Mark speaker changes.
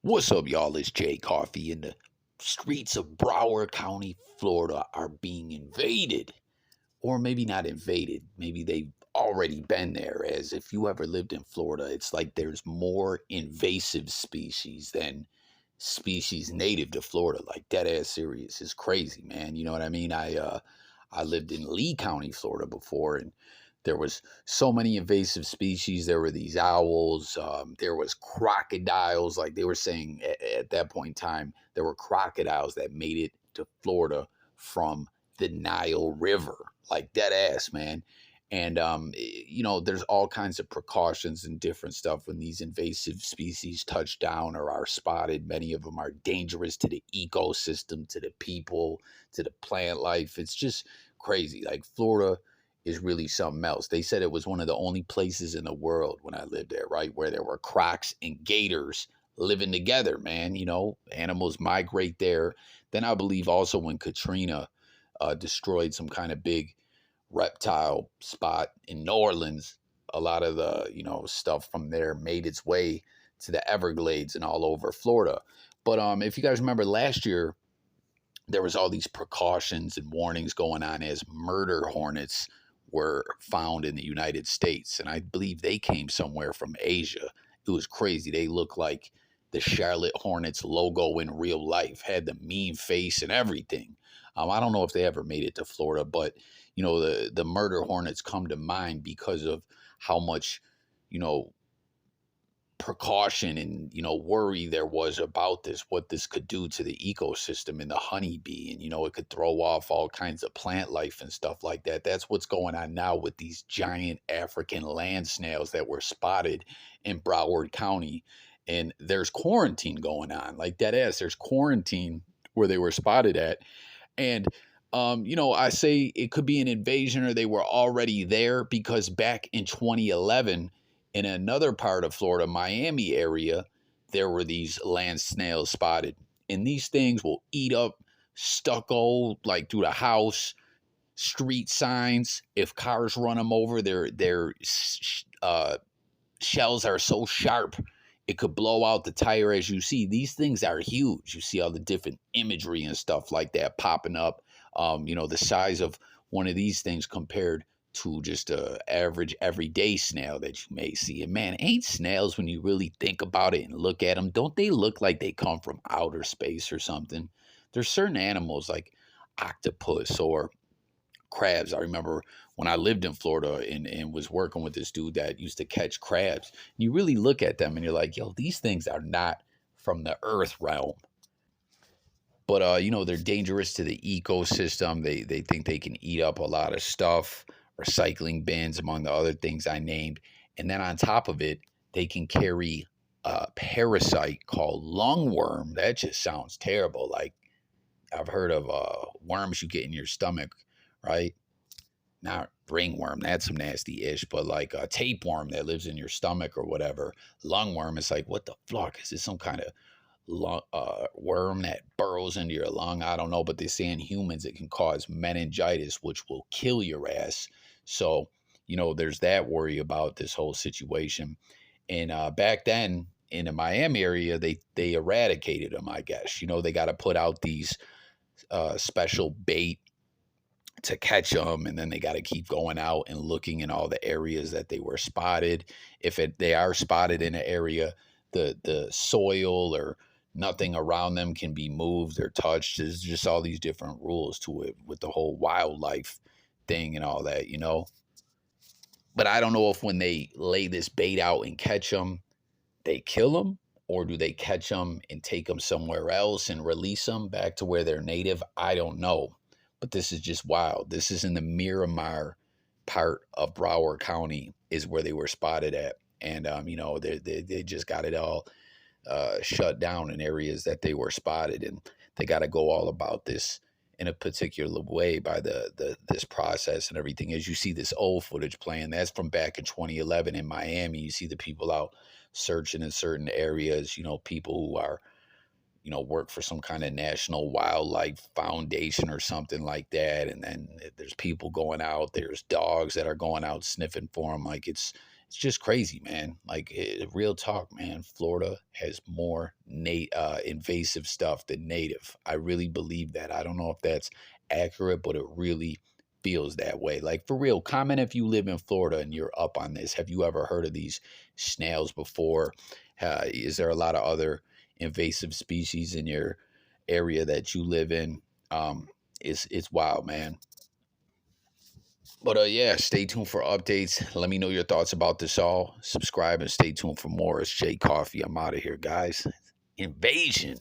Speaker 1: What's up, y'all? It's Jay Coffee, and the streets of Broward County, Florida are being invaded. Or maybe not invaded. Maybe they've already been there. As if you ever lived in Florida, it's like there's more invasive species than species native to Florida. Like dead ass serious. It's crazy, man. You know what I mean? I lived in Lee County, Florida before, and there was so many invasive species. There were these owls. There was crocodiles. Like they were saying at that point in time, there were crocodiles that made it to Florida from the Nile River. Like dead ass, man. And there's all kinds of precautions and different stuff when these invasive species touch down or are spotted. Many of them are dangerous to the ecosystem, to the people, to the plant life. It's just crazy. Like Florida is really something else. They said it was one of the only places in the world when I lived there, right, where there were crocs and gators living together, man. Animals migrate there. Then I believe also when Katrina destroyed some kind of big reptile spot in New Orleans, a lot of the, stuff from there made its way to the Everglades and all over Florida. But if you guys remember last year, there was all these precautions and warnings going on as murder hornets were found in the United States. And I believe they came somewhere from Asia. It was crazy. They looked like the Charlotte Hornets logo in real life, had the mean face and everything. I don't know if they ever made it to Florida, but the murder hornets come to mind because of how much you know precaution and worry there was about this, what this could do to the ecosystem and the honeybee, and it could throw off all kinds of plant life and stuff like that. That's what's going on now with these giant African land snails that were spotted in Broward County. And there's quarantine going on, like dead ass. There's quarantine where they were spotted at. And I say it could be an invasion or they were already there, because back in 2011, in another part of Florida, Miami area, there were these land snails spotted. And these things will eat up stucco like through the house, street signs. If cars run them over, their shells are so sharp it could blow out the tire. As you see, these things are huge. You see all the different imagery and stuff like that popping up. The size of one of these things compared to just a average everyday snail that you may see. And man, ain't snails, when you really think about it and look at them, don't they look like they come from outer space or something? There's certain animals like octopus or crabs. I remember when I lived in Florida and was working with this dude that used to catch crabs. You really look at them and you're like, yo, these things are not from the earth realm. But they're dangerous to the ecosystem. They think they can eat up a lot of stuff, recycling bins, among the other things I named. And then on top of it, they can carry a parasite called lungworm. That just sounds terrible. Like I've heard of worms you get in your stomach, right? Not ringworm, that's some nasty ish, but like a tapeworm that lives in your stomach or whatever. Lungworm is like, what the fuck? Is this some kind of worm that burrows into your lung? I don't know, but they say in humans it can cause meningitis, which will kill your ass. So, there's that worry about this whole situation. And back then in the Miami area, they eradicated them, I guess. They got to put out these special bait to catch them, and then they got to keep going out and looking in all the areas that they were spotted. If they are spotted in an area, the soil or nothing around them can be moved or touched. There's just all these different rules to it with the whole wildlife thing and all that, But I don't know if when they lay this bait out and catch them, they kill them, or do they catch them and take them somewhere else and release them back to where they're native? I don't know. But this is just wild. This is in the Miramar part of Broward County is where they were spotted at. And, they just got it all shut down in areas that they were spotted. And they got to go all about this in a particular way by this process and everything. As you see this old footage playing, that's from back in 2011 in Miami. You see the people out searching in certain areas, people who are, work for some kind of national wildlife foundation or something like that. And then there's people going out, there's dogs that are going out sniffing for them. Like it's It's just crazy, man. Like real talk, man. Florida has more invasive stuff than native. I really believe that. I don't know if that's accurate, but it really feels that way. Like for real, comment if you live in Florida and you're up on this. Have you ever heard of these snails before? Is there a lot of other invasive species in your area that you live in? It's wild, man. But yeah, stay tuned for updates. Let me know your thoughts about this all. Subscribe and stay tuned for more. It's Jay Coffee. I'm out of here, guys. Invasion.